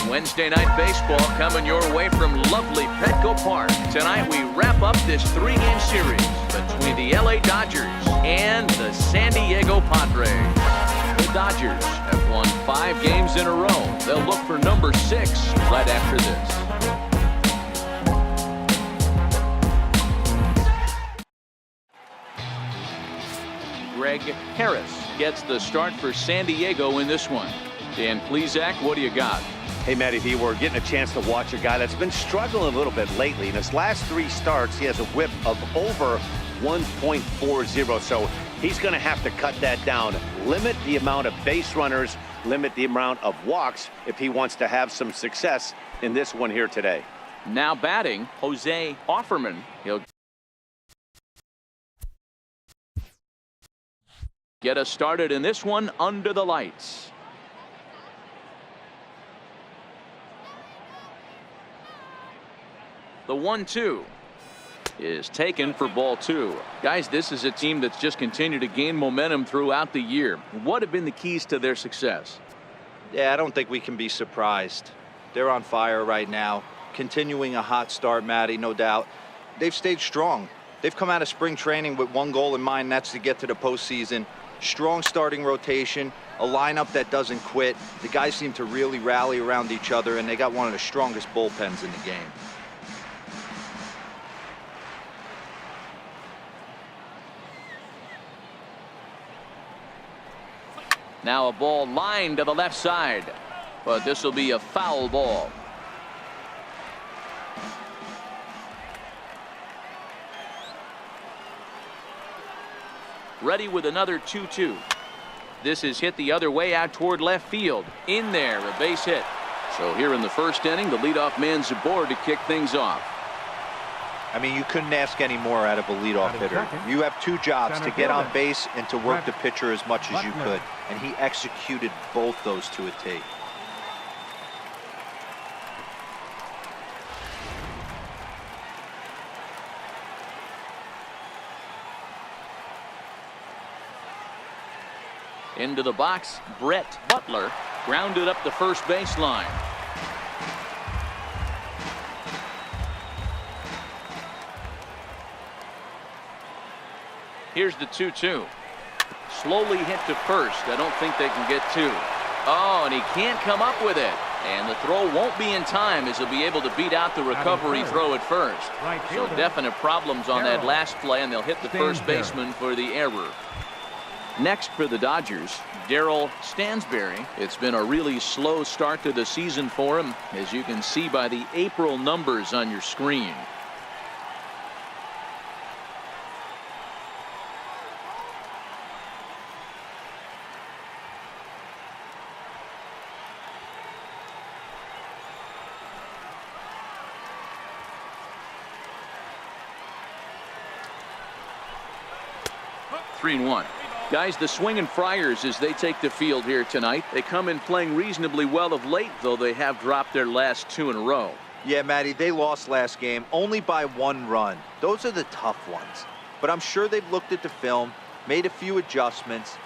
Wednesday Night Baseball coming your way from lovely Petco Park. Tonight we wrap up this 3-game series between the LA Dodgers and the San Diego Padres. The Dodgers have won 5 games in a row. They'll look for number 6 right after this. Greg Harris gets the start for San Diego in this one. Dan Plesac, what do you got? Hey, Matty V, we're getting a chance to watch a guy that's been struggling a little bit lately. In his last 3 starts, he has a whip of over 1.40, so he's going to have to cut that down, limit the amount of base runners, limit the amount of walks if he wants to have some success in this one here today. Now batting, Jose Offerman. He'll get us started in this one under the lights. The 1-2 is taken for ball 2. Guys, this is a team that's just continued to gain momentum throughout the year. What have been the keys to their success? Yeah, I don't think we can be surprised. They're on fire right now. Continuing a hot start, Matty, no doubt. They've stayed strong. They've come out of spring training with one goal in mind, and that's to get to the postseason. Strong starting rotation, a lineup that doesn't quit. The guys seem to really rally around each other, and they got one of the strongest bullpens in the game. Now a ball lined to the left side, but this will be a foul ball. Ready with another 2-2. This is hit the other way out toward left field. In there, a base hit. So here in the first inning, the leadoff man's aboard to kick things off. I mean, you couldn't ask any more out of a leadoff hitter. You have 2 jobs, to get on base and to work the pitcher as much as you could. And he executed both those to a T. Into the box, Brett Butler grounded up the first baseline. Here's the 2-2. Slowly hit to first. I don't think they can get 2. Oh, and he can't come up with it. And the throw won't be in time as he'll be able to beat out the recovery throw at first. So definite problems on that last play, and they'll hit the first baseman for the error. Next for the Dodgers, Darryl Stansberry. It's been a really slow start to the season for him, as you can see by the April numbers on your screen. Three and 1. Guys, the swinging Friars as they take the field here tonight. They come in playing reasonably well of late, though they have dropped their last 2 in a row. Yeah, Matty, they lost last game only by 1 run. Those are the tough ones. But I'm sure they've looked at the film, made a few adjustments,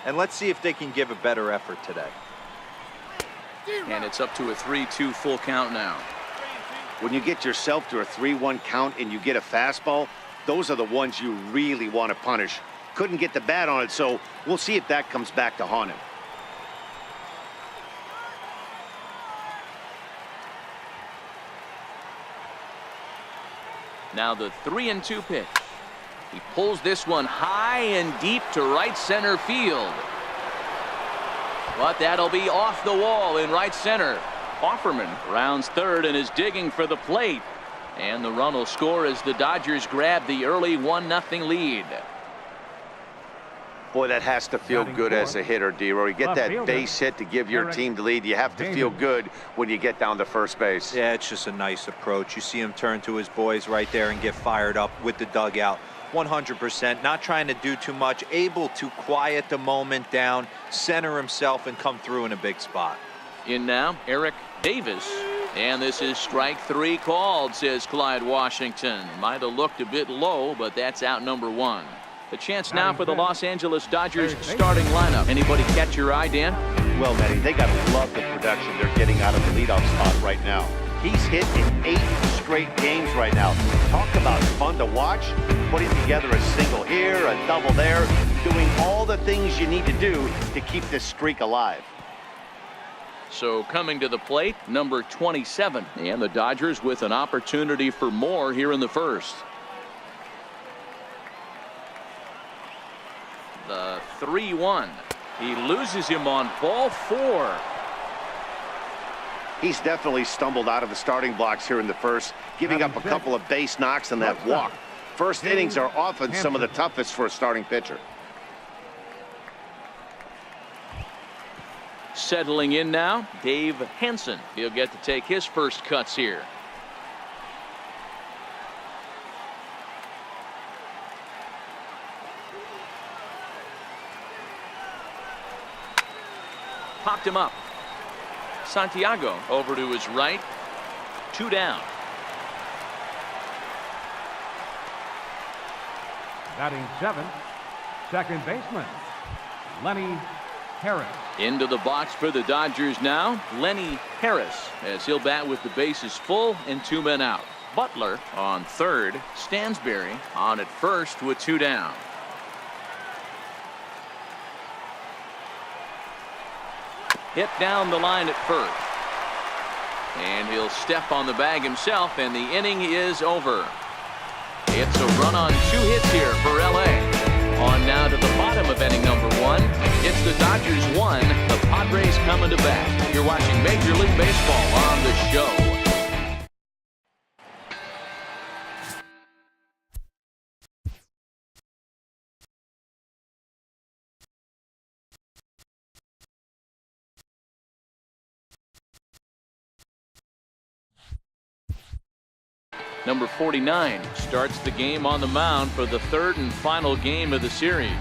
and let's see if they can give a better effort today. And it's up to a 3-2 full count now. When you get yourself to a 3-1 count and you get a fastball, those are the ones you really want to punish. Couldn't get the bat on it, so we'll see if that comes back to haunt him. Now the 3-2 pitch. He pulls this one high and deep to right center field. But that'll be off the wall in right center. Offerman rounds third and is digging for the plate. And the run will score as the Dodgers grab the early 1-0 lead. Boy, that has to feel good as a hitter, D-Roy. You get that base hit to give your team the lead. You have to feel good when you get down to first base. Yeah, it's just a nice approach. You see him turn to his boys right there and get fired up with the dugout. 100%, not trying to do too much, able to quiet the moment down, center himself, and come through in a big spot. In now, Eric Davis. And this is strike 3 called, says Clyde Washington. Might have looked a bit low, but that's out number 1. The chance now for the Los Angeles Dodgers starting lineup. Anybody catch your eye, Dan? Well, Matty, they got to love the production they're getting out of the leadoff spot right now. He's hit in 8 straight games right now. Talk about fun to watch. Putting together a single here, a double there, doing all the things you need to do to keep this streak alive. So coming to the plate, number 27. And the Dodgers with an opportunity for more here in the first. The 3-1. He loses him on ball 4. He's definitely stumbled out of the starting blocks here in the first, giving up a couple of base knocks and that walk. First innings are often some of the toughest for a starting pitcher. Settling in now, Dave Henson. He'll get to take his first cuts here. Popped him up. Santiago over to his right. 2 down. Batting 7th, second baseman, Lenny Harris. Into the box for the Dodgers now, Lenny Harris, as he'll bat with the bases full and 2 men out. Butler on third, Stansberry on at first with 2 down. Hit down the line at first. And he'll step on the bag himself, and the inning is over. It's a run on 2 hits here for LA. On now to the bottom of inning number 1. It's the Dodgers 1, the Padres coming to bat. You're watching Major League Baseball on The Show. Number 49 starts the game on the mound for the 3rd and final game of the series.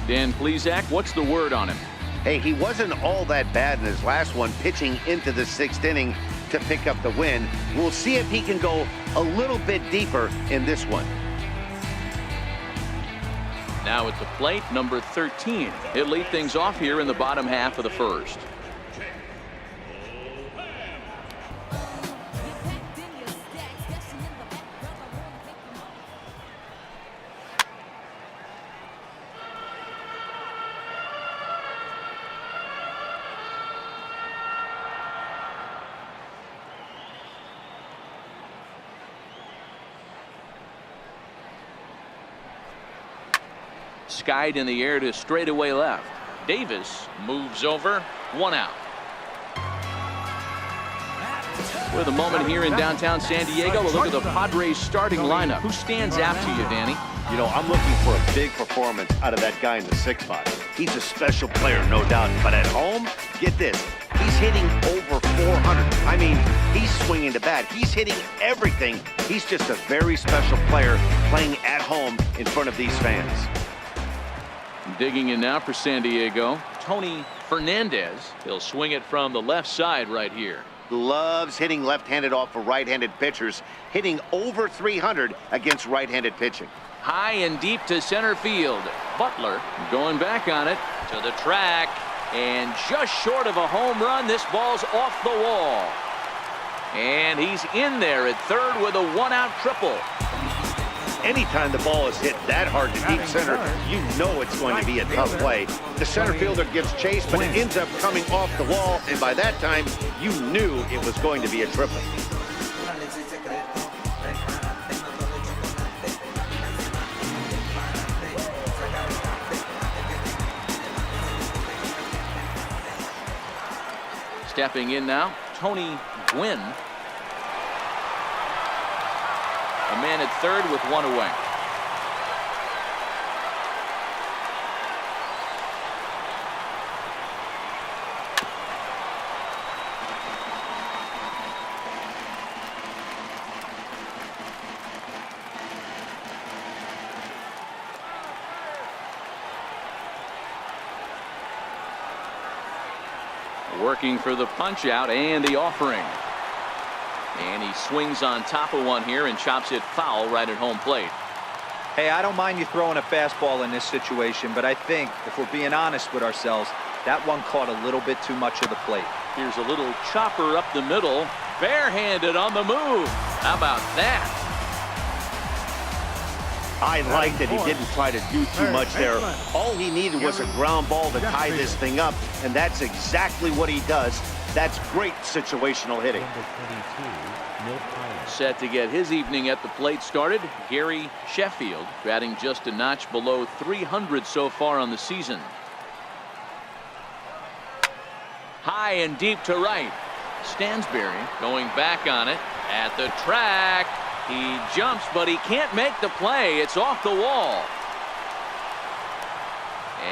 Dan Plesac, what's the word on him? Hey, he wasn't all that bad in his last one, pitching into the 6th inning to pick up the win. We'll see if he can go a little bit deeper in this one. Now at the plate, number 13. He'll lead things off here in the bottom half of the first. Skied in the air to straightaway left. Davis moves over. 1 out. With a moment here in downtown San Diego, a look at the Padres starting lineup. Who stands out to you, Danny? You know, I'm looking for a big performance out of that guy in the 6th spot. He's a special player, no doubt. But at home, get this. He's hitting over 400. I mean, he's swinging the bat. He's hitting everything. He's just a very special player playing at home in front of these fans. Digging in now for San Diego, Tony Fernandez. He'll swing it from the left side right here. Loves hitting left-handed off of right-handed pitchers, hitting over 300 against right-handed pitching. High and deep to center field. Butler going back on it to the track, and just short of a home run. This ball's off the wall, and he's in there at third with a 1-out triple. Anytime the ball is hit that hard to deep center, you know it's going to be a tough play. The center fielder gives chase, but it ends up coming off the wall, and by that time, you knew it was going to be a triple. Stepping in now, Tony Gwynn. A man at third with 1 away. Working for the punch out and the offering. And he swings on top of one here and chops it foul right at home plate. Hey, I don't mind you throwing a fastball in this situation, but I think if we're being honest with ourselves, that one caught a little bit too much of the plate. Here's a little chopper up the middle. Barehanded on the move. How about that? I like that he didn't try to do too much there. All he needed was a ground ball to tie this thing up, and that's exactly what he does. That's great situational hitting. Set to get his evening at the plate started, Gary Sheffield, batting just a notch below 300 so far on the season. High and deep to right. Stansberry going back on it at the track. He jumps, but he can't make the play. It's off the wall.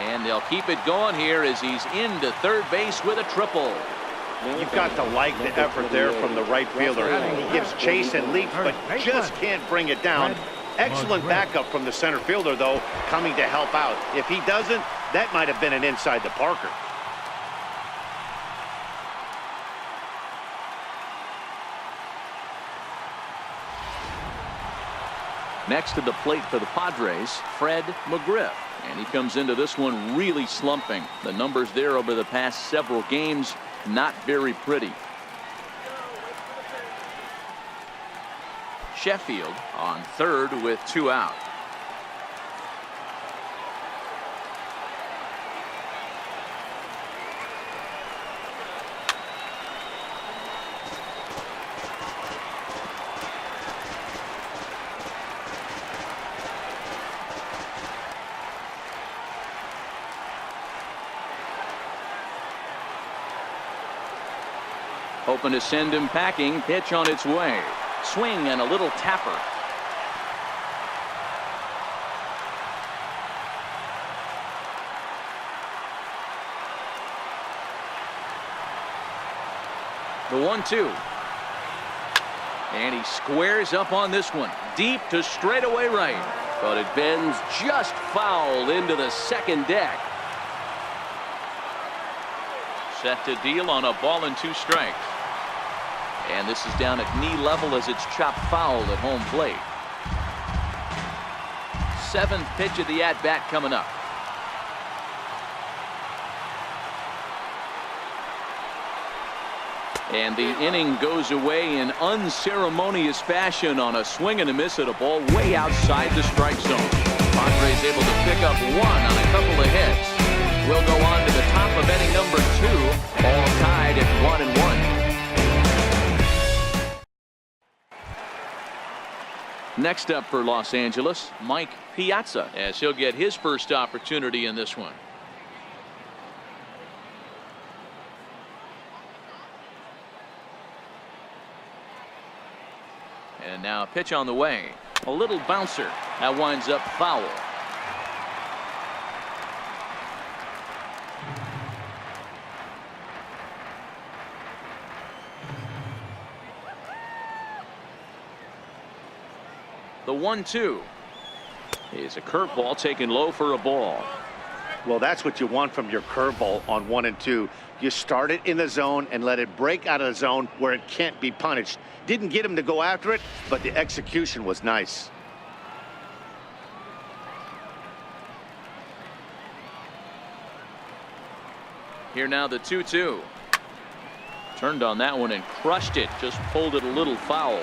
And they'll keep it going here as he's into third base with a triple. You've got to like the effort there from the right fielder. He gives chase and leaps, but just can't bring it down. Excellent backup from the center fielder, though, coming to help out. If he doesn't, that might have been an inside the Parker. Next to the plate for the Padres, Fred McGriff. And he comes into this one really slumping. The numbers there over the past several games, not very pretty. Sheffield on third with 2 out. Hoping to send him packing. Pitch on its way. Swing and a little tapper. The 1-2. And he squares up on this one. Deep to straightaway right. But it bends just foul into the second deck. Set to deal on a ball and 2 strikes. And this is down at knee level as it's chopped foul at home plate. 7th pitch of the at-bat coming up. And the inning goes away in unceremonious fashion on a swing and a miss at a ball way outside the strike zone. Padres able to pick up 1 on a couple of hits. We'll go on to the top of inning number 2, all tied at 1-1. Next up for Los Angeles, Mike Piazza, as he'll get his first opportunity in this one. And now a pitch on the way. A little bouncer. That winds up foul. The 1-2 is a curveball taken low for a ball. Well, that's what you want from your curveball on 1 and 2. You start it in the zone and let it break out of the zone where it can't be punished. Didn't get him to go after it, but the execution was nice. Here now the 2-2. Turned on that one and crushed it. Just pulled it a little foul.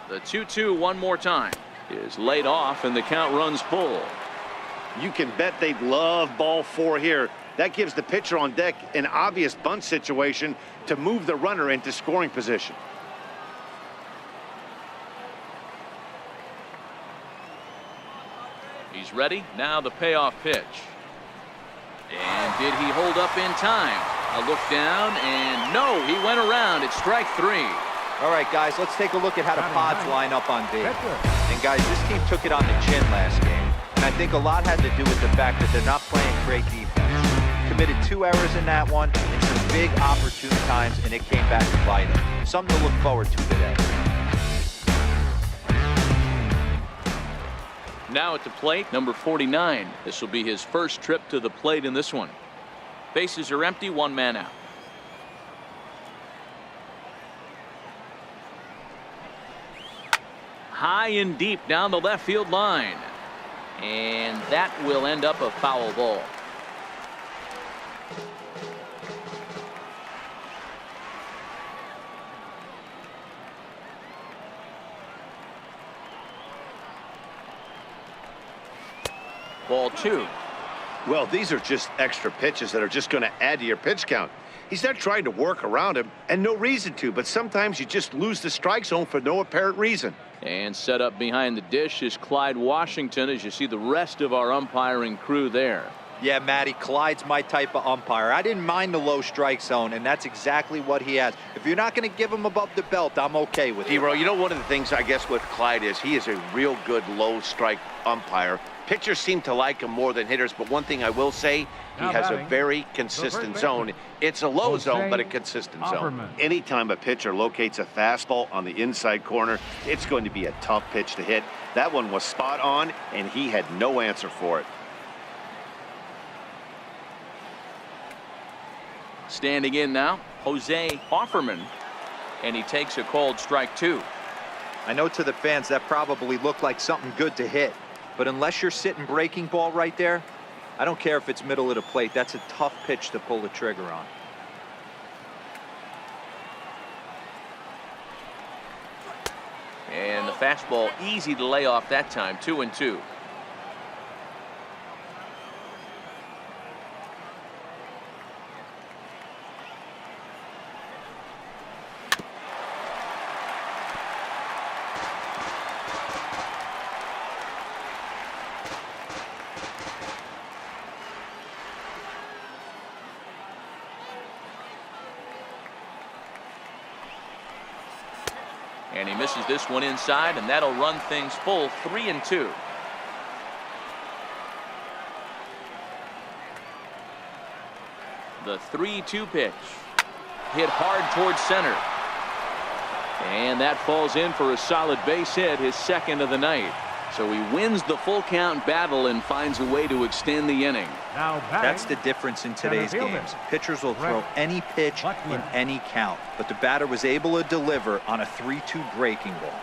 The 2-2 one more time is laid off and the count runs full. You can bet they'd love ball 4 here. That gives the pitcher on deck an obvious bunt situation to move the runner into scoring position. He's ready. Now the payoff pitch. And did he hold up in time? A look down, and no, he went around. It's strike 3. All right, guys, let's take a look at how the Pods line up on base. And, guys, this team took it on the chin last game. And I think a lot had to do with the fact that they're not playing great defense. Committed 2 errors in that one and some big opportune times, and it came back to bite him. Something to look forward to today. Now at the plate, number 49. This will be his first trip to the plate in this one. Bases are empty, one man out. High and deep down the left field line. And that will end up a foul ball. Ball 2. Well, these are just extra pitches that are just going to add to your pitch count. He's not trying to work around him, and no reason to, but sometimes you just lose the strike zone for no apparent reason. And set up behind the dish is Clyde Washington, as you see the rest of our umpiring crew there. Yeah, Matty, Clyde's my type of umpire. I didn't mind the low strike zone, and that's exactly what he has. If you're not going to give him above the belt, I'm okay with it. Hero, you know, one of the things I guess with Clyde is he is a real good low strike umpire. Pitchers seem to like him more than hitters, but one thing I will say, he has a very consistent zone. It's a low zone, but a consistent zone. Anytime a pitcher locates a fastball on the inside corner, it's going to be a tough pitch to hit. That one was spot on, and he had no answer for it. Standing in now, Jose Offerman, and he takes a called strike 2. I know to the fans that probably looked like something good to hit, but unless you're sitting breaking ball right there, I don't care if it's middle of the plate. That's a tough pitch to pull the trigger on. And the fastball easy to lay off that time, 2-2. And he misses this one inside, and that'll run things full, 3-2. The 3-2 pitch. Hit hard towards center. And that falls in for a solid base hit, his second of the night. So he wins the full count battle and finds a way to extend the inning. That's the difference in today's games. Pitchers will throw any pitch in any count, but the batter was able to deliver on a 3-2 breaking ball.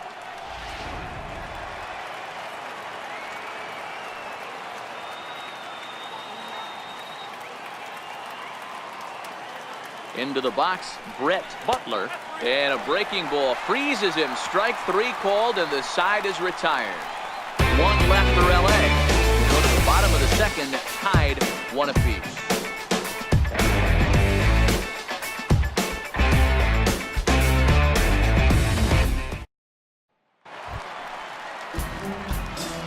Into the box, Brett Butler, and a breaking ball freezes him. Strike 3 called, and the side is retired. One left for LA. Go to the bottom of the second, tied 1 apiece.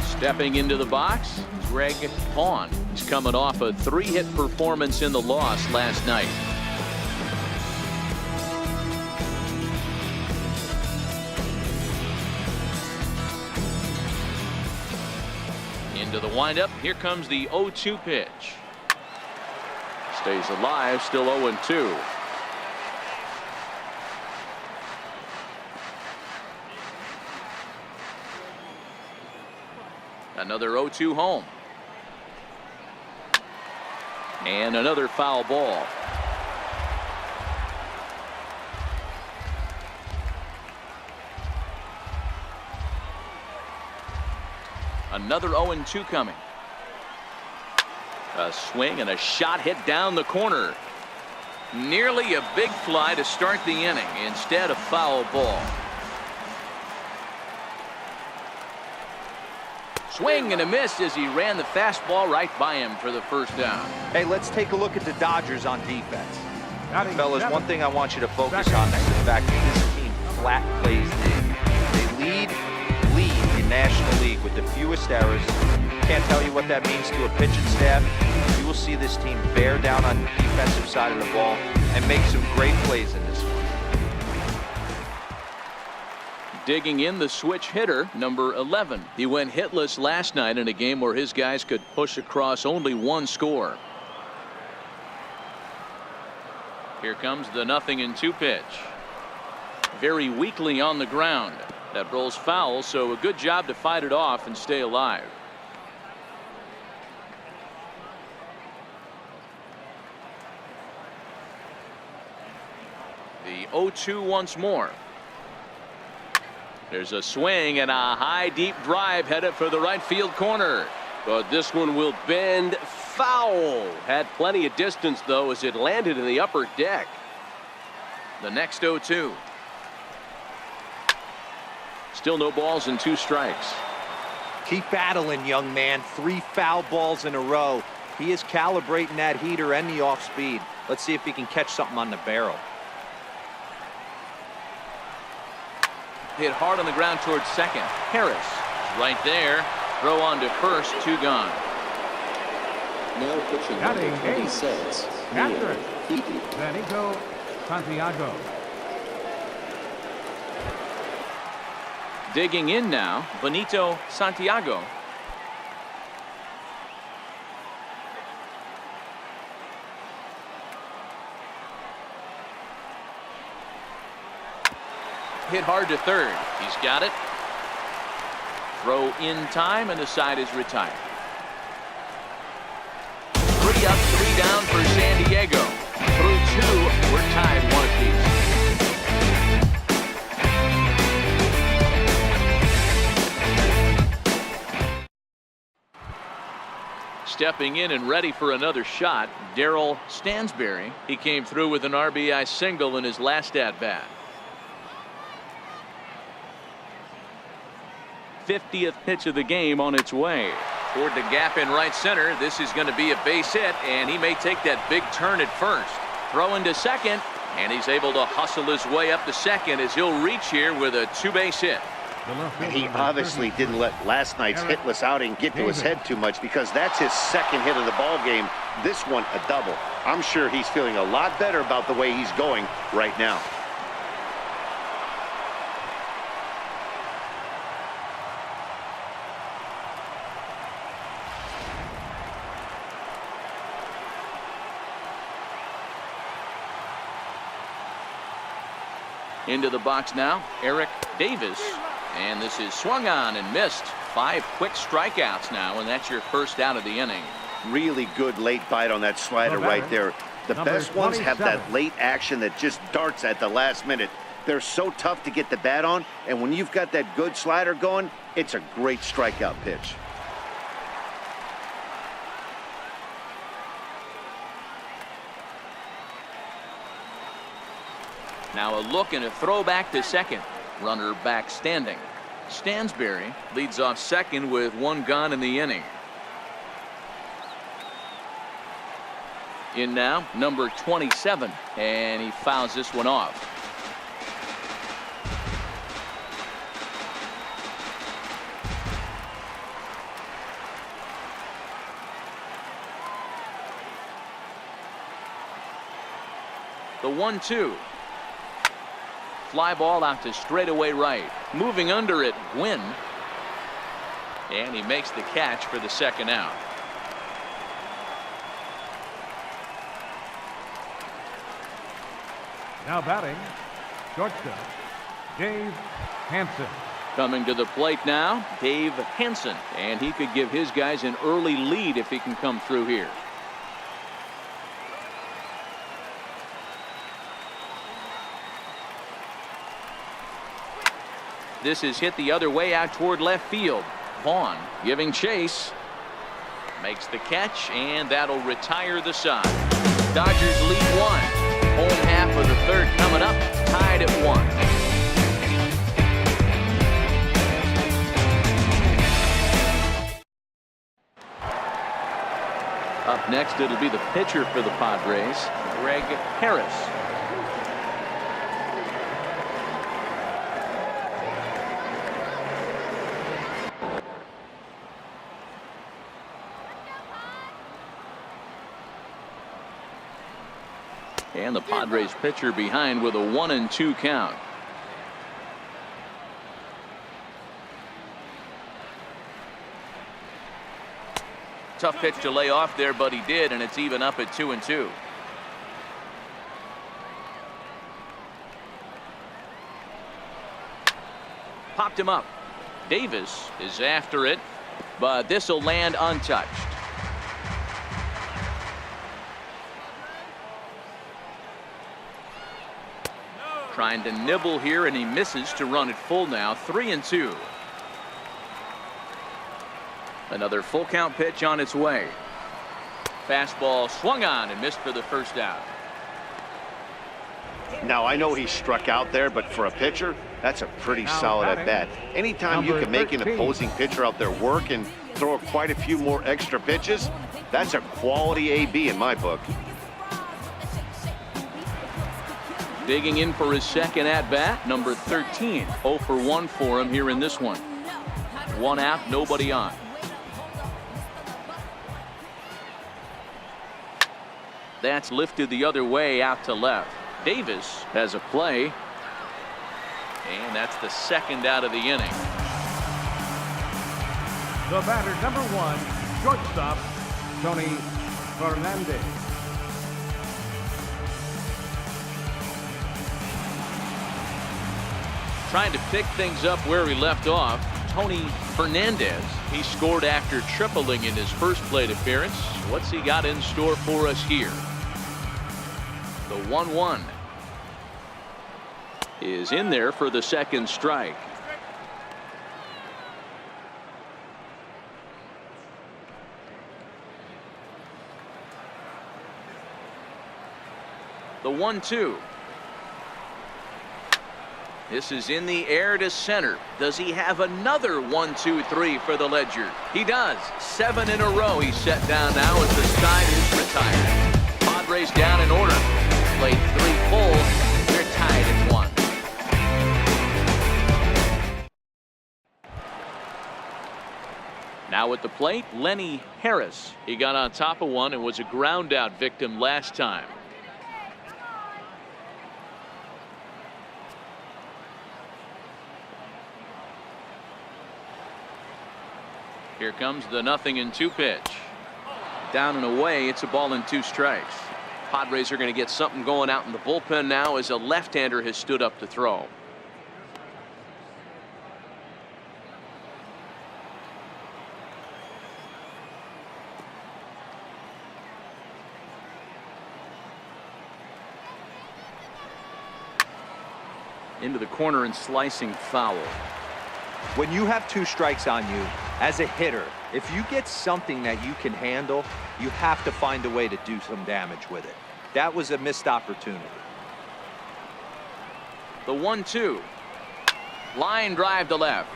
Stepping into the box, Greg Pawn. He's coming off a 3-hit performance in the loss last night. Into the windup. Here comes the 0-2 pitch. Stays alive, still 0-2. Another 0-2 home. And another foul ball. Another 0-2 coming. A swing and a shot hit down the corner. Nearly a big fly to start the inning. Instead, a foul ball. Swing and a miss as he ran the fastball right by him for the first down. Hey, let's take a look at the Dodgers on defense. Fellas, one thing I want you to focus on is the fact that this team flat plays in. They lead in National League with the fewest errors. Can't tell you what that means to a pitching staff. You will see this team bear down on the defensive side of the ball and make some great plays in this one. Digging in, the switch hitter, number 11. He went hitless last night in a game where his guys could push across only one score. Here comes the 0-2 pitch. Very weakly on the ground. That rolls foul, so a good job to fight it off and stay alive. The 0-2 once more. There's a swing and a high deep drive headed for the right field corner. But this one will bend foul. Had plenty of distance, though, as it landed in the upper deck. The next 0-2. Still no balls and 2 strikes. Keep battling, young man. 3 foul balls in a row. He is calibrating that heater and the off speed. Let's see if he can catch something on the barrel. Hit hard on the ground towards second. Harris right there. Throw on to first. 2 gone. Now pitching Batting number eighth. 26, Catcher, Fiti. Benito Santiago. Digging in now, Benito Santiago. Hit hard to third. He's got it. Throw in time, and the side is retired. 3 up, 3 down for San Diego. Through 2, we're tied 1 apiece. Stepping in and ready for another shot, Darryl Stansberry. He came through with an RBI single in his last at-bat. 50th pitch of the game on its way. Toward the gap in right center. This is going to be a base hit, and he may take that big turn at first. Throw into second, and he's able to hustle his way up to second as he'll reach here with a 2-base hit. And he obviously didn't let last night's hitless outing get to his head too much, because that's his 2nd hit of the ball game. This one a double. I'm sure he's feeling a lot better about the way he's going right now. Into the box now, Eric Davis. And this is swung on and missed. 5 quick strikeouts now, and that's your first out of the inning. Really good late bite on that slider right there. The best ones have that late action that just darts at the last minute. They're so tough to get the bat on, and when you've got that good slider going, it's a great strikeout pitch. Now a look and a throw back to second. Runner back standing. Stansberry leads off second with 1 gone in the inning. In now, number 27, and he fouls this one off. The 1-2. Fly ball out to straightaway right. Moving under it, Gwynn. And he makes the catch for the 2nd out. Now batting, shortstop, Dave Hansen. Coming to the plate now, Dave Hansen. And he could give his guys an early lead if he can come through here. This is hit the other way out toward left field. Vaughn giving chase. Makes the catch, and that'll retire the side. Dodgers lead 1. Home half of the 3rd coming up, tied at 1. Up next, it'll be the pitcher for the Padres, Greg Harris. And the Padres pitcher behind with a 1-2 count. Tough pitch to lay off there, but he did, and it's even up at 2-2. Popped him up. Davis is after it, but this will land untouched. Trying to nibble here, and he misses to run it full now. 3-2. Another full count pitch on its way. Fastball swung on and missed for the first out. Now, I know he struck out there, but for a pitcher, that's a pretty solid at bat. Anytime you can make an opposing pitcher out there work and throw quite a few more extra pitches, that's a quality AB in my book. Digging in for his second at bat, number 13. 0 for 1 for him here in this one. 1 out, nobody on. That's lifted the other way out to left. Davis has a play, and that's the second out of the inning. The batter, number 1, shortstop, Tony Fernandez. Trying to pick things up where he left off, Tony Fernandez. He scored after tripling in his first plate appearance. What's he got in store for us here? The 1-1 is in there for the second strike. The 1-2. This is in the air to center. Does he have another 1-2-3 for the Ledger? He does. 7 in a row he's set down now as the side is retired. Padres down in order. Played 3 full. They're tied at 1. Now at the plate, Lenny Harris. He got on top of one and was a ground out victim last time. Here comes the 0-2 pitch. Down and away, it's a ball and 2 strikes. Padres are going to get something going out in the bullpen now as a left-hander has stood up to throw. Into the corner and slicing foul. When you have 2 strikes on you, as a hitter, if you get something that you can handle, you have to find a way to do some damage with it. That was a missed opportunity. The 1-2. Line drive to left.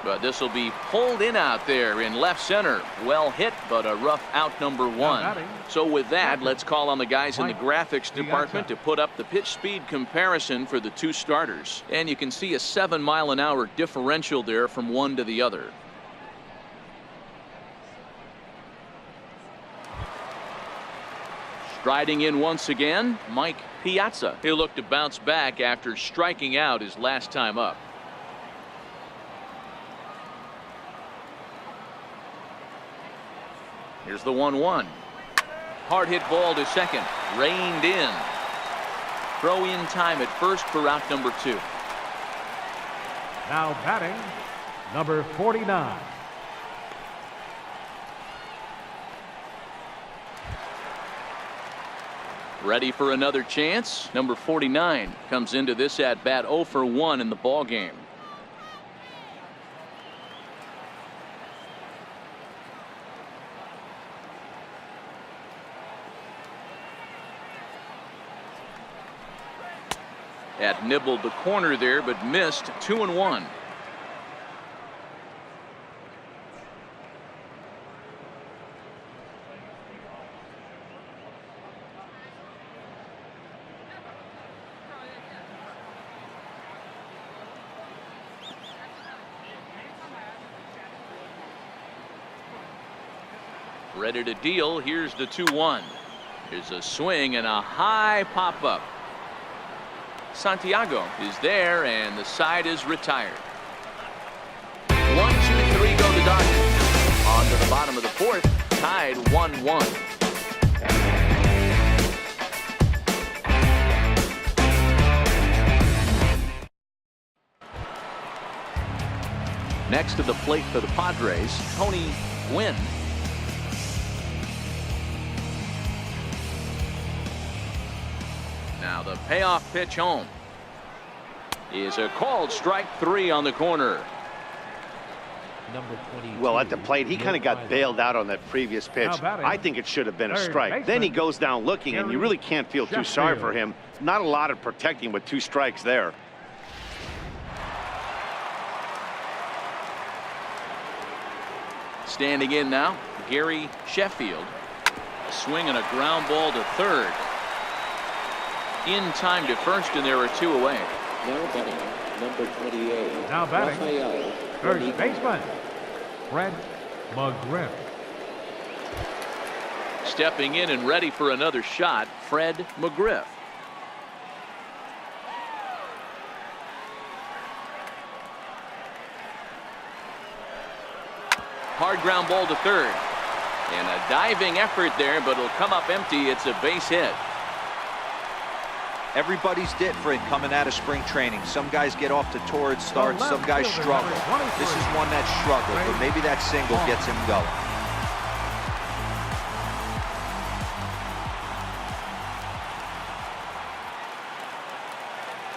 But this will be pulled in out there in left center. Well hit, but a rough out, number 1. So with that, let's call on the guys in the graphics department to put up the pitch speed comparison for the 2 starters. And you can see a 7-mile-an-hour differential there from one to the other. Striding in once again, Mike Piazza. He'll look to bounce back after striking out his last time up. Here's the 1-1. Hard hit ball to second. Reined in. Throw in time at first for out number 2. Now batting, number 49. Ready for another chance. Number 49 comes into this at bat 0 for 1 in the ball game. Had nibbled the corner there, but missed. 2-1. Ready to deal. Here's the 2-1. There's a swing and a high pop up. Santiago is there, and the side is retired. 1, 2, 3 go the Dodgers. On to the bottom of the 4th, tied 1-1. Next to the plate for the Padres, Tony Gwynn. Now the payoff pitch home is a called strike 3 on the corner. Number 22. Well, at the plate, he kind of got bailed out on that previous pitch. I think it should have been a strike. Then he goes down looking, and you really can't feel too sorry for him. Not a lot of protecting with 2 strikes there. Standing in now, Gary Sheffield. A swing and a ground ball to third. In time to first, and there are 2 away. Now batting, number 28. Now batting, Rafael first Rodriguez. baseman, Fred McGriff. Stepping in and ready for another shot, Fred McGriff. Hard ground ball to third. And a diving effort there, but it'll come up empty. It's a base hit. Everybody's different coming out of spring training. Some guys get off to torrid starts, some guys struggle. This is one that struggled, but maybe that single gets him going.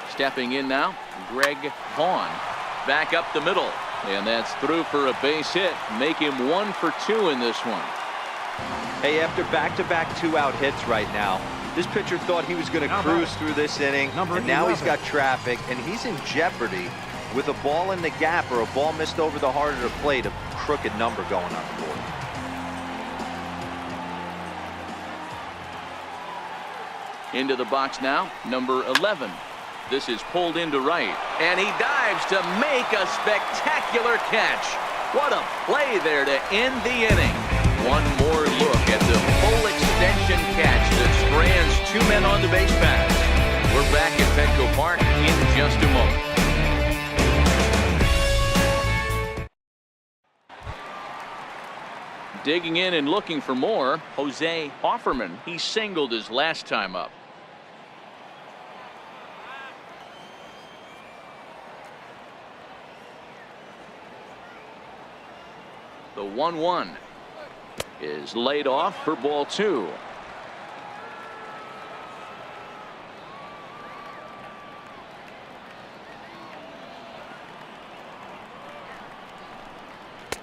Stepping in now, Greg Vaughn. Back up the middle. And that's through for a base hit. Make him 1 for 2 in this one. Hey, after back-to-back 2-out hits right now, this pitcher thought he was going to cruise through this inning, and now he's got traffic, and he's in jeopardy with a ball in the gap or a ball missed over the heart of the plate, a crooked number going on the board. Into the box now, number 11. This is pulled into right, and he dives to make a spectacular catch. What a play there to end the inning. One more look at the full extension catch that strands 2 men on the base paths. We're back at Petco Park in just a moment. Digging in and looking for more, Jose Offerman. He singled his last time up. The 1-1 is laid off for ball 2.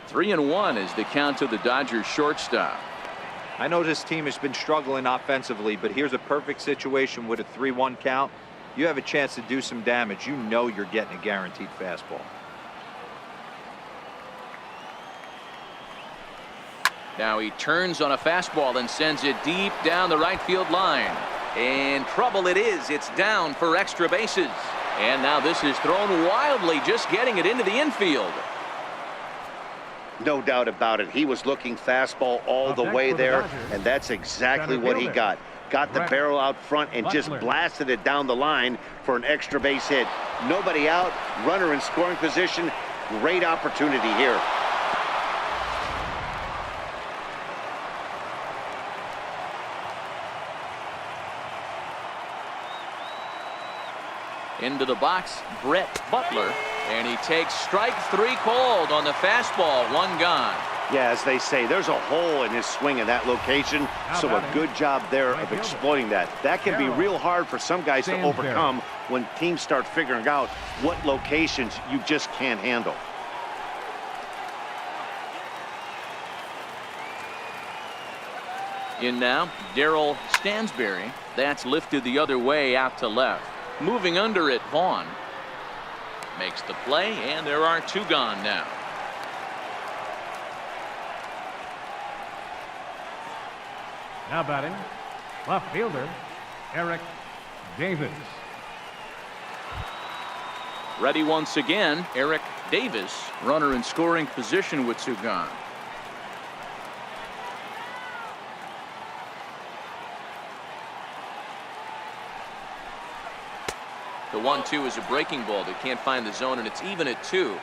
Three and 1 is the count to the Dodgers shortstop. I know this team has been struggling offensively, but here's a perfect situation with a 3-1 count. You have a chance to do some damage. You know you're getting a guaranteed fastball. Now he turns on a fastball and sends it deep down the right field line. And trouble it is. It's down for extra bases. And now this is thrown wildly, just getting it into the infield. No doubt about it. He was looking fastball all the way there, and that's exactly what he got. Got the barrel out front and just blasted it down the line for an extra base hit. Nobody out, runner in scoring position. Great opportunity here. Into the box, Brett Butler, and he takes strike 3 called on the fastball. 1 gone. Yeah, as they say, there's a hole in his swing in that location, so a good job there of exploiting that. That can be real hard for some guys to overcome when teams start figuring out what locations you just can't handle. In now, Darryl Stansberry. That's lifted the other way out to left. Moving under it, Vaughn makes the play, and there are 2 gone now. Now batting, left fielder, Eric Davis. Ready once again, Eric Davis, runner in scoring position with 2 gone. The 1-2 is a breaking ball that can't find the zone, and it's even at 2.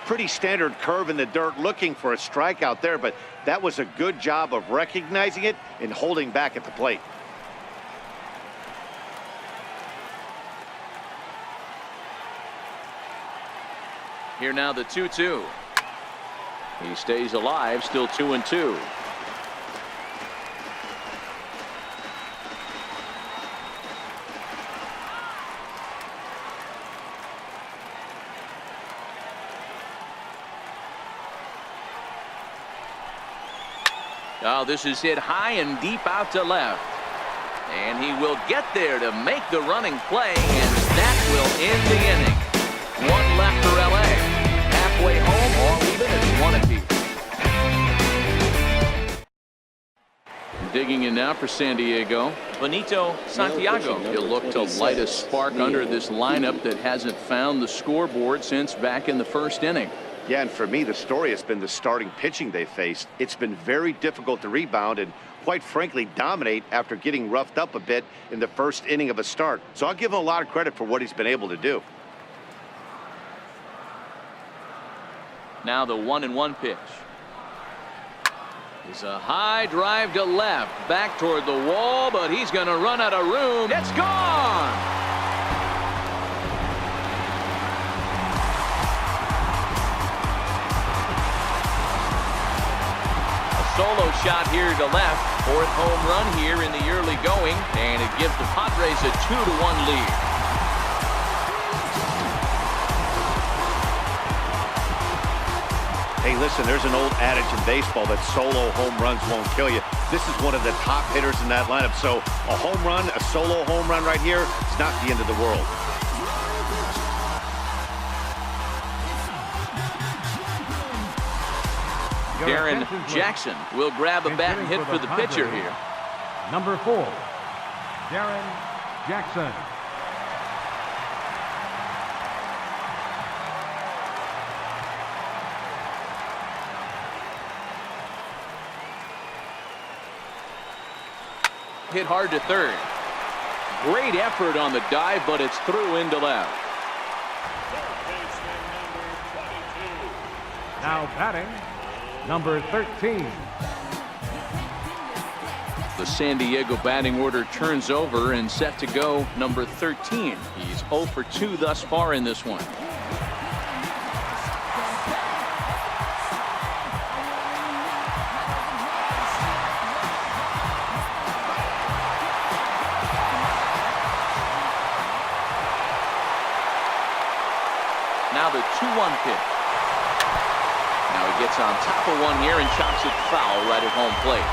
Pretty standard curve in the dirt, looking for a strikeout there, but that was a good job of recognizing it and holding back at the plate. Here now the 2-2. He stays alive, still 2-2. Oh, this is hit high and deep out to left. And he will get there to make the running play, and that will end the inning. One left for LA. Halfway home, all even at 1 apiece. Digging in now for San Diego, Benito Santiago. He'll look to light a spark under this lineup that hasn't found the scoreboard since back in the first inning. Yeah, and for me, the story has been the starting pitching they faced. It's been very difficult to rebound and, quite frankly, dominate after getting roughed up a bit in the first inning of a start. So I'll give him a lot of credit for what he's been able to do. Now the 1-1 pitch. It's a high drive to left, back toward the wall, but he's going to run out of room. It's gone! Solo shot here to left. Fourth home run here in the early going, and it gives the Padres a 2-1 lead. Hey, listen, there's an old adage in baseball that solo home runs won't kill you. This is one of the top hitters in that lineup. So a home run, a solo home run right here, it's not the end of the world. Darren Jackson will grab a bat and hit for the pitcher here. Number 4, Darren Jackson. Hit hard to third. Great effort on the dive, but it's through into left. Now batting, number 13. The San Diego batting order turns over and set to go number 13. He's 0 for 2 thus far in this one. Now the 2-1 pitch. Now he gets on top of one here and chops it foul right at home plate.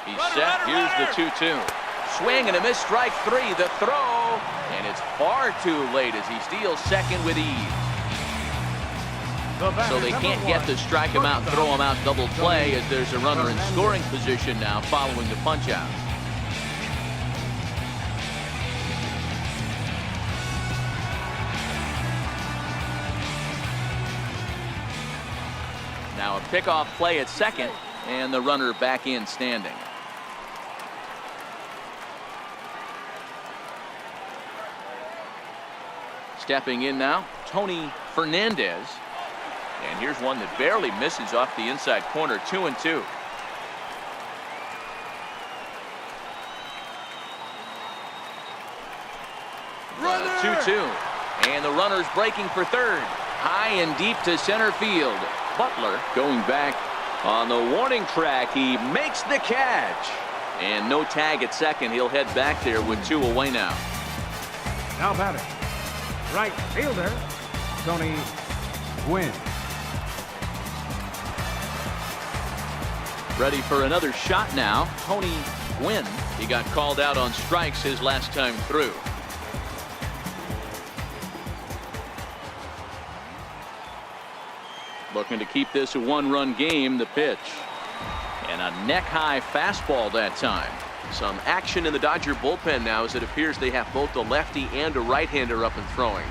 He's set. Here's the 2-2. Swing and a miss, strike 3. The throw, and it's far too late as he steals second with ease. So they can't get to strike him out and throw him out double play, as there's a runner in scoring position now following the punch out. Now a pickoff play at second, and the runner back in standing. Stepping in now, Tony Fernandez. And here's one that barely misses off the inside corner. 2-2. Runner! 2-2. And the runner's breaking for third. High and deep to center field. Butler going back on the warning track. He makes the catch. And no tag at second. He'll head back there with 2 away now. Now batting, right fielder, Tony Gwynn. Ready for another shot now, Tony Gwynn. He got called out on strikes his last time through. Looking to keep this a 1-run game. The pitch. And a neck-high fastball that time. Some action in the Dodger bullpen now, as it appears they have both a lefty and a right-hander up and throwing.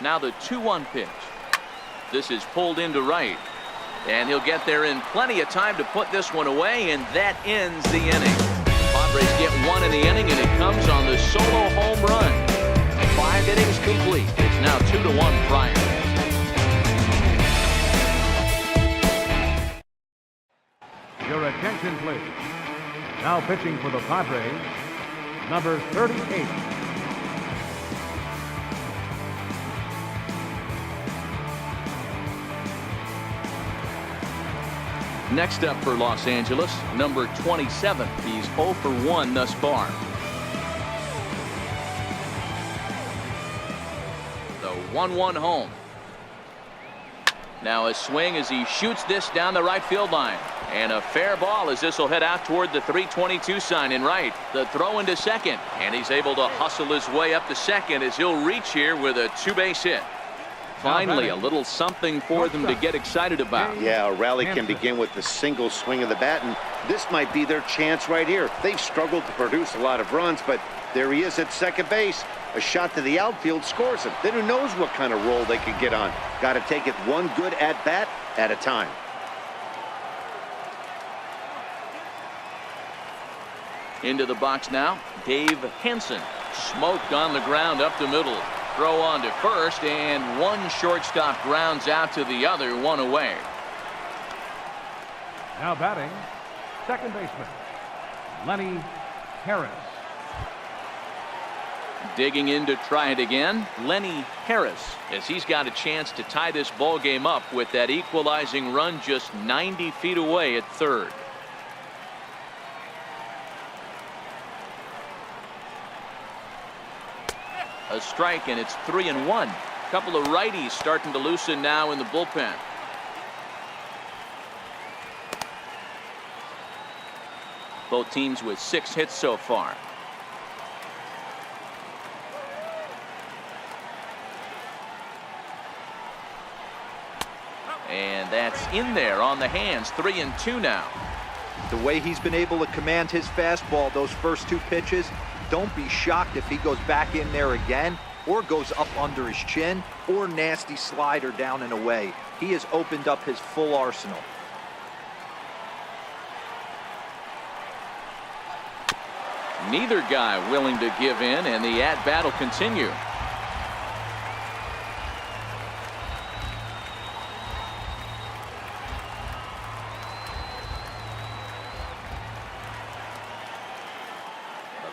Now the 2-1 pitch. This is pulled into right. And he'll get there in plenty of time to put this one away, and that ends the inning. The Padres get 1 in the inning, and it comes on the solo home run. 5 innings complete. It's now 2-1 Friars. Attention, please. Now pitching for the Padres, number 38. Next up for Los Angeles, number 27. He's 0 for 1 thus far. The 1-1 home. Now a swing as he shoots this down the right field line. And a fair ball as this will head out toward the 322 sign in right. The throw into second. And he's able to hustle his way up to second as he'll reach here with a 2-base hit. Finally, a little something for them to get excited about. Yeah, a rally can begin with the single swing of the bat, and this might be their chance right here. They've struggled to produce a lot of runs, but there he is at second base. A shot to the outfield scores him. Then who knows what kind of roll they could get on. Got to take it one good at-bat at a time. Into the box now, Dave Henson. Smoked on the ground up the middle. Throw on to first, and one shortstop grounds out to the other, one away. Now batting, second baseman, Lenny Harris. Digging in to try it again, Lenny Harris, as he's got a chance to tie this ball game up with that equalizing run just 90 feet away at third. A strike, and it's 3-1. A couple of righties starting to loosen now in the bullpen. Both teams with 6 hits so far. And that's in there on the hands. 3-2 now. The way he's been able to command his fastball those first 2 pitches, don't be shocked if he goes back in there again or goes up under his chin or nasty slider down and away. He has opened up his full arsenal. Neither guy willing to give in, and the at-bat will continue.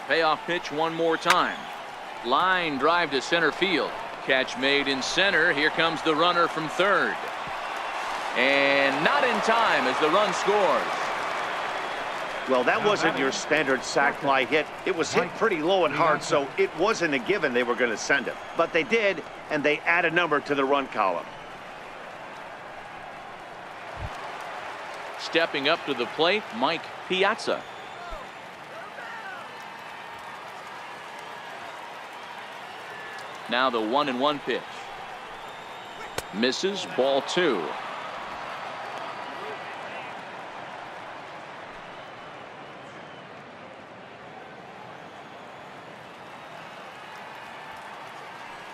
Payoff pitch one more time. Line drive to center field. Catch made in center. Here comes the runner from third. And not in time as the run scores. Well, that wasn't your standard sac fly hit. It was hit pretty low and hard, so it wasn't a given they were going to send it. But they did, and they add a number to the run column. Stepping up to the plate, Mike Piazza. Now the 1-1 pitch. Misses, ball 2.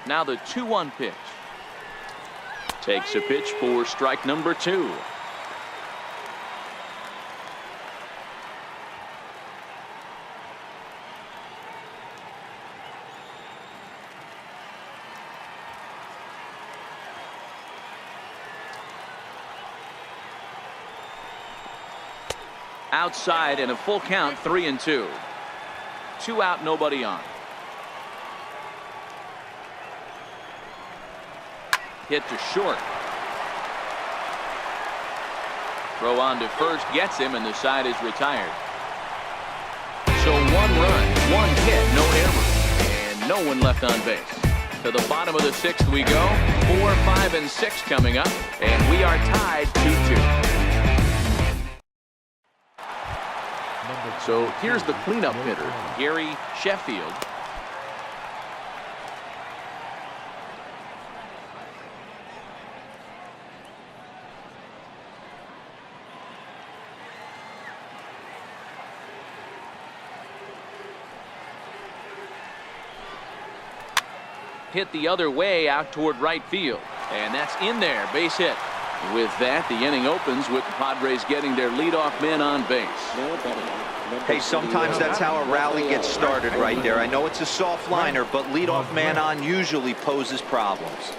Now the 2-1 pitch. Takes a pitch for strike number 2. Outside and a full count, 3-2. 2 out, nobody on. Hit to short. Throw on to first, gets him, and the side is retired. So 1 run, 1 hit, no errors, and no one left on base. To the bottom of the 6th we go. 4, 5, and 6 coming up, and we are tied 2-2. So here's the cleanup hitter, Gary Sheffield. Hit the other way out toward right field, and that's in there, base hit. With that, the inning opens with the Padres getting their leadoff man on base. Hey, sometimes that's how a rally gets started right there. I know it's a soft liner, but leadoff man on usually poses problems.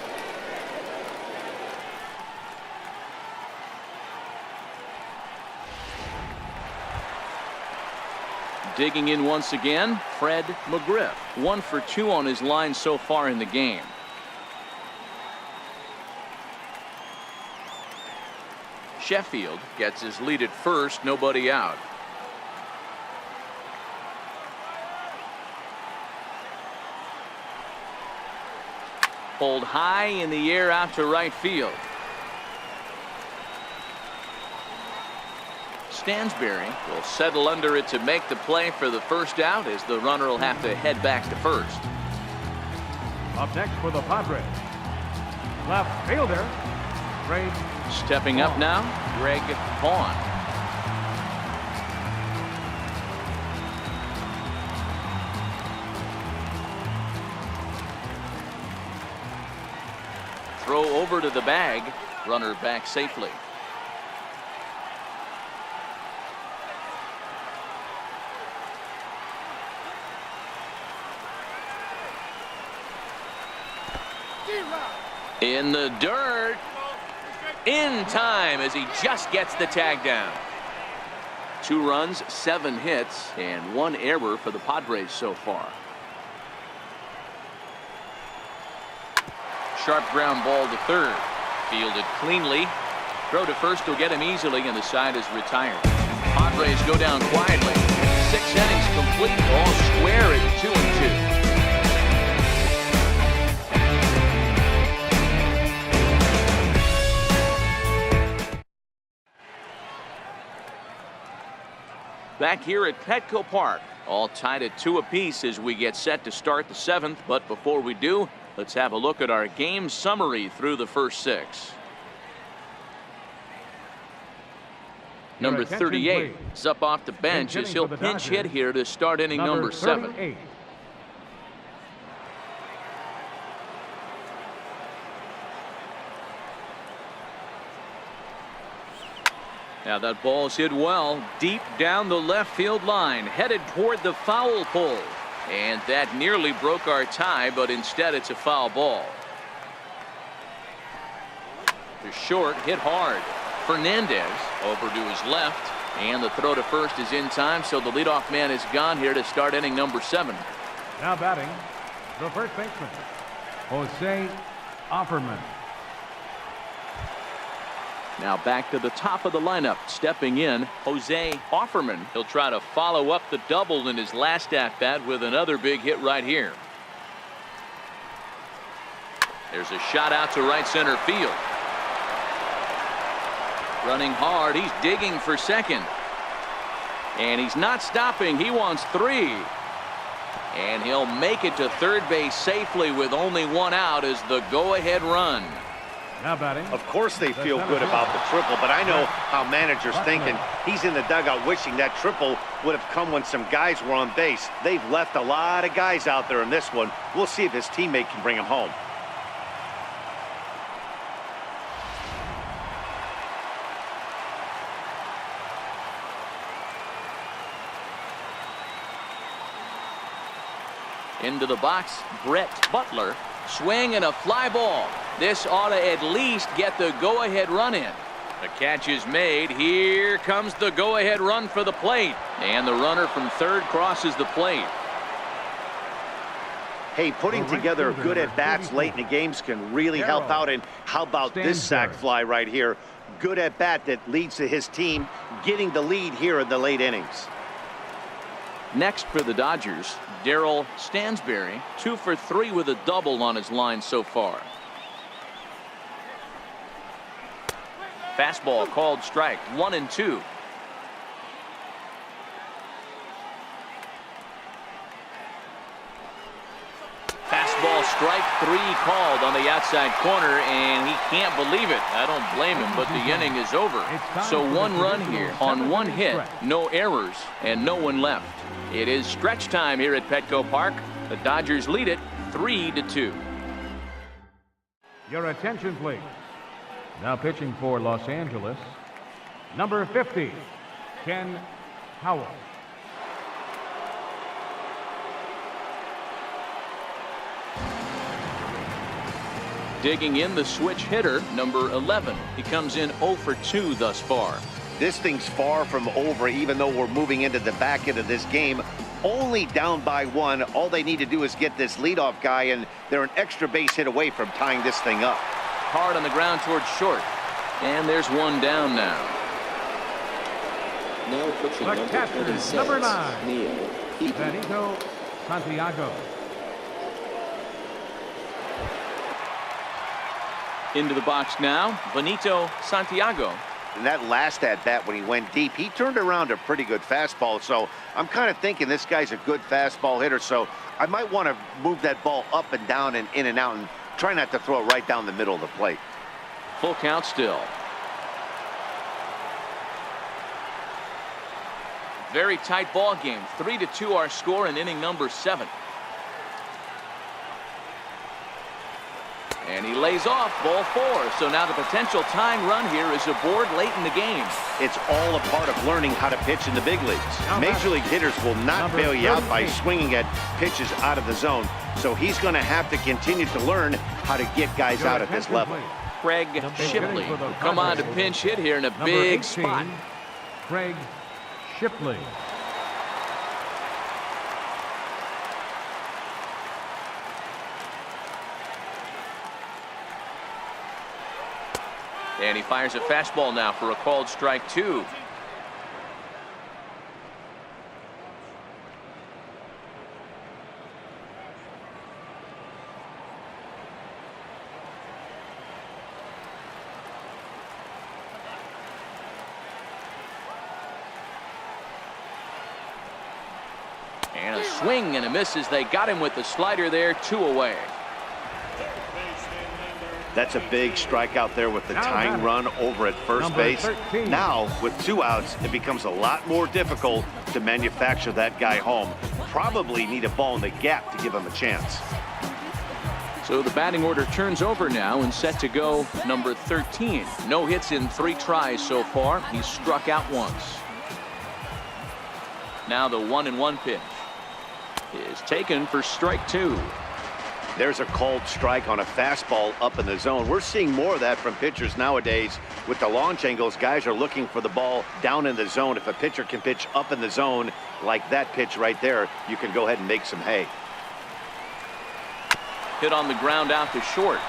Digging in once again, Fred McGriff. 1 for 2 on his line so far in the game. Sheffield gets his lead at first, nobody out. Pulled high in the air out to right field. Stansberry will settle under it to make the play for the first out, as the runner will have to head back to first. Up next for the Padres, left fielder, Greg. Stepping up now, Greg Vaughn. Throw over to the bag, runner back safely. In the dirt. In time as he just gets the tag down. 2 runs, 7 hits, and 1 error for the Padres so far. Sharp ground ball to third. Fielded cleanly. Throw to first will get him easily, and the side is retired. Padres go down quietly. 6 innings complete, all square at 2-2. Back here at Petco Park, all tied at 2 apiece as we get set to start the 7th. But before we do, let's have a look at our game summary through the first 6. Number 38 is up off the bench as he'll pinch hit here to start inning number 7. Now that ball's hit well, deep down the left field line, headed toward the foul pole. And that nearly broke our tie, but instead it's a foul ball. The short hit hard. Fernandez over to his left, and the throw to first is in time, so the leadoff man is gone here to start inning number 7. Now batting, the first baseman, Jose Offerman. Now back to the top of the lineup, stepping in, Jose Offerman. He'll try to follow up the double in his last at-bat with another big hit right here. There's a shot out to right center field. Running hard, he's digging for second. And he's not stopping, he wants 3. And he'll make it to third base safely with only 1 out as the go-ahead run. Now batting. Of course they feel good about the triple, but I know how managers thinking. He's in the dugout wishing that triple would have come when some guys were on base. They've left a lot of guys out there in this one. We'll see if his teammate can bring him home. Into the box, Brett Butler. Swing and a fly ball. This ought to at least get the go-ahead run in. The catch is made. Here comes the go-ahead run for the plate. And the runner from third crosses the plate. Hey, putting together good at-bats late in the games can really help out. And how about this sac fly right here? Good at-bat that leads to his team getting the lead here in the late innings. Next for the Dodgers, Darryl Stansberry, 2 for 3 with a double on his line so far. Fastball called strike, 1-2. Fastball strike 3 called on the outside corner, and he can't believe it. I don't blame him, but the inning is over. So 1 run here on 1 hit, no errors, and no one left. It is stretch time here at Petco Park. The Dodgers lead it 3-2. Your attention, please. Now pitching for Los Angeles, number 50, Ken Howell. Digging in, the switch hitter, number 11. He comes in 0 for 2 thus far. This thing's far from over, even though we're moving into the back end of this game. Only down by 1. All they need to do is get this leadoff guy, and they're an extra base hit away from tying this thing up. Hard on the ground towards short. And there's one down now. Now pitching The number catcher, 26, number 9, Neil Heaton. Benito Santiago. Into the box now, Benito Santiago. And that last at-bat when he went deep, he turned around a pretty good fastball. So I'm kind of thinking this guy's a good fastball hitter. So I might want to move that ball up and down and in and out and try not to throw it right down the middle of the plate. Full count still. Very tight ball game. 3-2 our score in inning number 7. And he lays off ball 4. So now the potential tying run here is aboard late in the game. It's all a part of learning how to pitch in the big leagues. Major league hitters will not bail you out by swinging at pitches out of the zone. So he's going to have to continue to learn how to get guys out at this level. Craig Shipley will come on to pinch hit here in a big spot. Craig Shipley. And he fires a fastball now for a called strike 2. And a swing and a miss as they got him with the slider there, 2 away. That's a big strikeout there with the tying run over at first base. 13. Now, with 2 outs, it becomes a lot more difficult to manufacture that guy home. Probably need a ball in the gap to give him a chance. So the batting order turns over now and set to go number 13. No hits in 3 tries so far. He's struck out once. Now the 1-1 pitch is taken for strike 2. There's a called strike on a fastball up in the zone. We're seeing more of that from pitchers nowadays. With the launch angles, guys are looking for the ball down in the zone. If a pitcher can pitch up in the zone like that pitch right there, you can go ahead and make some hay. Hit on the ground out to short.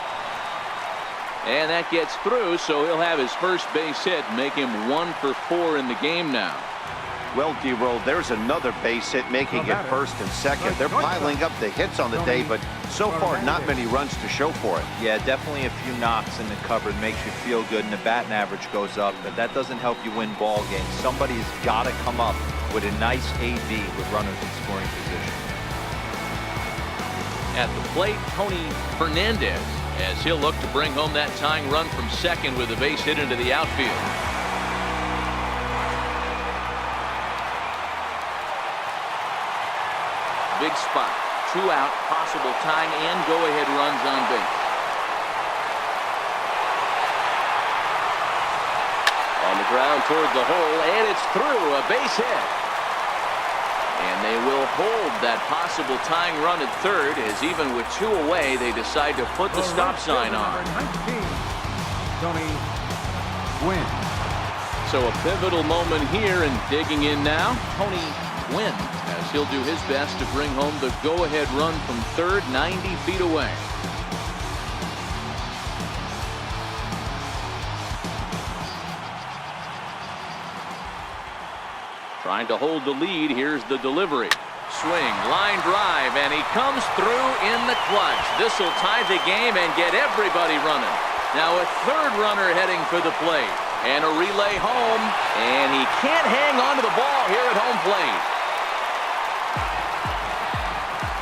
And that gets through, so he'll have his first base hit, make him 1 for 4 in the game now. Well, D-Roll, there's another base hit, making it first and second. They're piling up the hits on the day, but so far not many runs to show for it. Yeah, definitely a few knocks in the cupboard makes you feel good, and the batting average goes up, but that doesn't help you win ball games. Somebody's got to come up with a nice AV with runners in scoring position. At the plate, Tony Fernandez, as he'll look to bring home that tying run from second with a base hit into the outfield. Big spot, 2 out, possible tying and go-ahead runs on base. On the ground toward the hole, and it's through, a base hit. And they will hold that possible tying run at third, as even with 2 away, they decide to put the stop sign on. Number 19, Tony Gwynn. So a pivotal moment here, and digging in now, Tony Gwynn, as he'll do his best to bring home the go-ahead run from third, 90 feet away. Trying to hold the lead. Here's the delivery. Swing, line drive, and he comes through in the clutch. This will tie the game and get everybody running. Now a third runner heading for the plate. And a relay home. And he can't hang on to the ball here at home plate.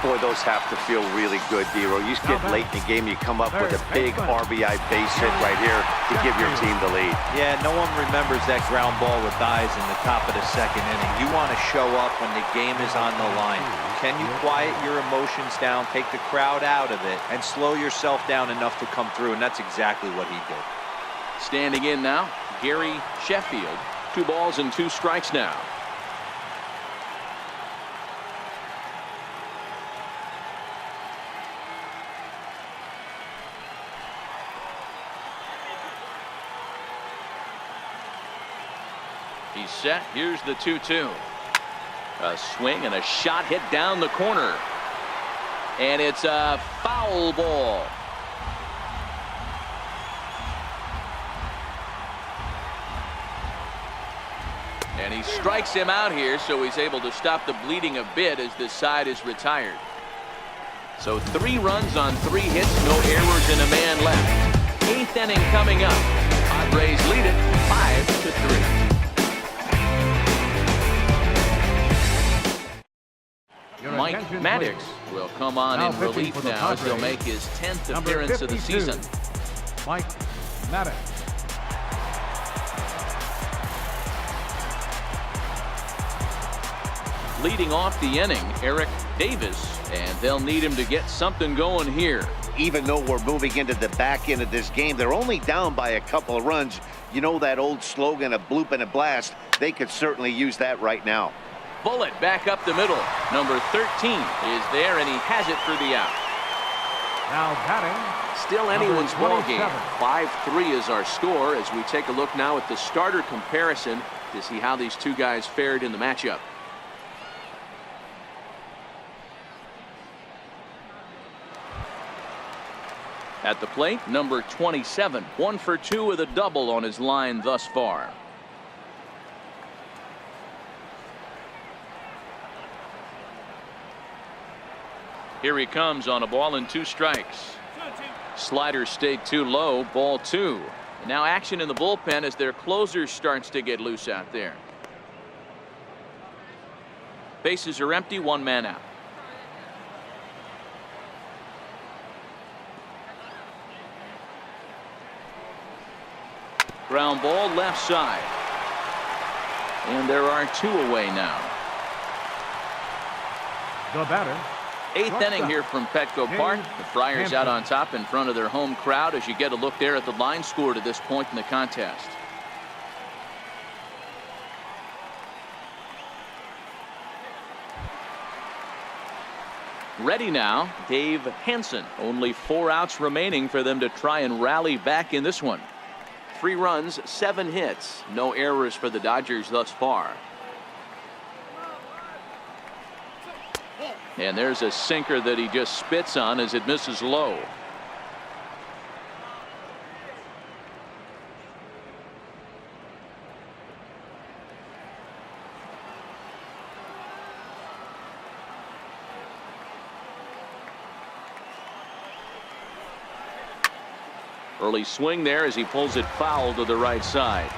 Boy, those have to feel really good, D-Roll. You get late in the game, you come up with a big RBI base hit right here to give your team the lead. Yeah, no one remembers that ground ball with eyes in the top of the second inning. You want to show up when the game is on the line. Can you quiet your emotions down, take the crowd out of it, and slow yourself down enough to come through? And that's exactly what he did. Standing in now, Gary Sheffield. 2 balls and 2 strikes now. He's set. Here's the 2-2. A swing and a shot hit down the corner. And it's a foul ball. And he strikes him out here, so he's able to stop the bleeding a bit as this side is retired. So 3 runs on 3 hits, no errors, and a man left. 8th inning coming up. Padres lead it 5-3. Mike Maddox will come on in relief now as he'll make his 10th appearance of the season. Mike Maddox. Leading off the inning, Eric Davis, and they'll need him to get something going here. Even though we're moving into the back end of this game, they're only down by a couple of runs. You know that old slogan, a bloop and a blast. They could certainly use that right now. Bullet back up the middle. Number 13 is there, and he has it for the out. Now batting. Still anyone's ball game. 27. 5-3 is our score as we take a look now at the starter comparison to see how these two guys fared in the matchup. At the plate, number 27, 1 for 2 with a double on his line thus far. Here he comes on a ball and 2 strikes. Slider stayed too low, ball 2. And now action in the bullpen as their closer starts to get loose out there. Bases are empty, 1 man out. Ground ball left side. And there are 2 away now. The batter. 8th inning here from Petco Park. The Friars out on top in front of their home crowd as you get a look there at the line score to this point in the contest. Ready now, Dave Hansen. Only 4 outs remaining for them to try and rally back in this one. 3 runs, 7 hits, no errors for the Dodgers thus far. And there's a sinker that he just spits on as it misses low. Early swing there as he pulls it foul to the right side.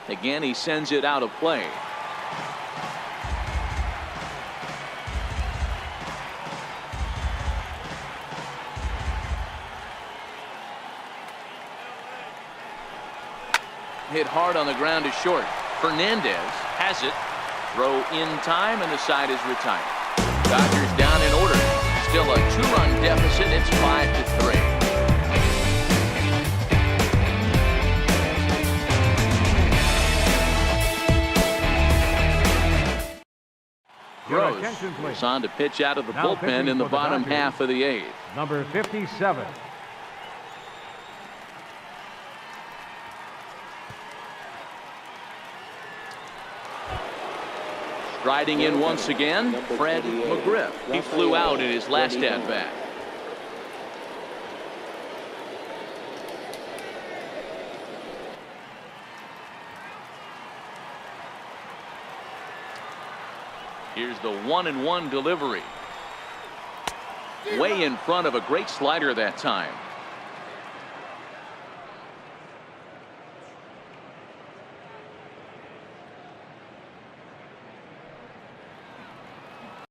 Again, he sends it out of play. Hit hard on the ground to short. Fernandez has it. Throw in time, and the side is retired. Dodgers down in order. Still a 2-run deficit. It's 5-3. Gross is on to pitch out of the bullpen in the bottom half of the 8th. Number 57. Striding in once again, Fred McGriff. He flew out in his last at-bat. Here's the 1-1 delivery. Way in front of a great slider that time.